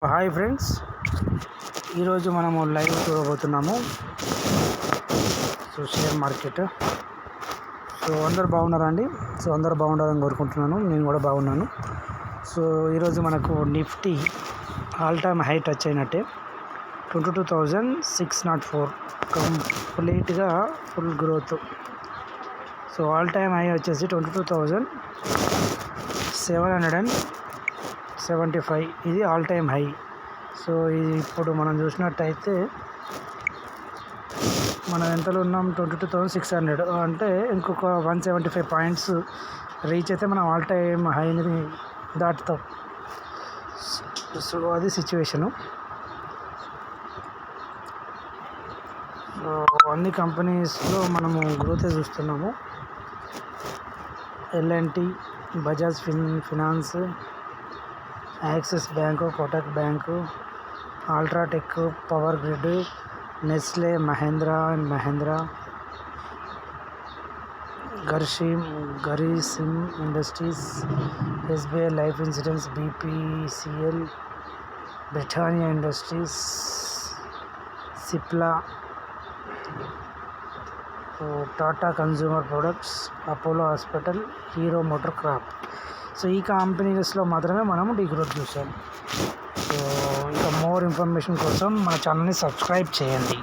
Hi friends, ఈరోజు మనము live చూడబోతున్నాము. Share market. అందరు బాగున్నారా అండి? అందరు బాగుండాలని కోరుకుంటున్నాను. నేను కూడా బాగున్నాను. ఈరోజు మనకు Nifty all time high touch అయినట్టే 22,604 కంప్లీట్గా full growth. All time high వచ్చేసి 22,775. ఇది ఆల్ టైమ్ హై. ఇది ఇప్పుడు మనం చూసినట్టయితే మనం ఎంతలో ఉన్నాం? 22,600. అంటే ఇంకొక 175 పాయింట్స్ రీచ్ అయితే మనం ఆల్ టైమ్ హైని దాటుతాం. అది సిచ్యువేషను. అన్ని కంపెనీస్లో మనము గ్రోత్ చూస్తున్నాము. L&T, Bajaj finance, Axis bank, Kotak bank, UltraTech, power grid, Nestle, Mahindra and Mahindra, Grasim industries, SBI life insurance, BPCL, Britannia industries, Cipla, Tata consumer products, Apollo hospital, Hero motor corp. ఈ కంపెనీస్లో మాత్రమే మనము గ్రోత్ చూసాం. ఇంకా మోర్ ఇన్ఫర్మేషన్ కోసం మన ఛానల్ని సబ్స్క్రైబ్ చేయండి.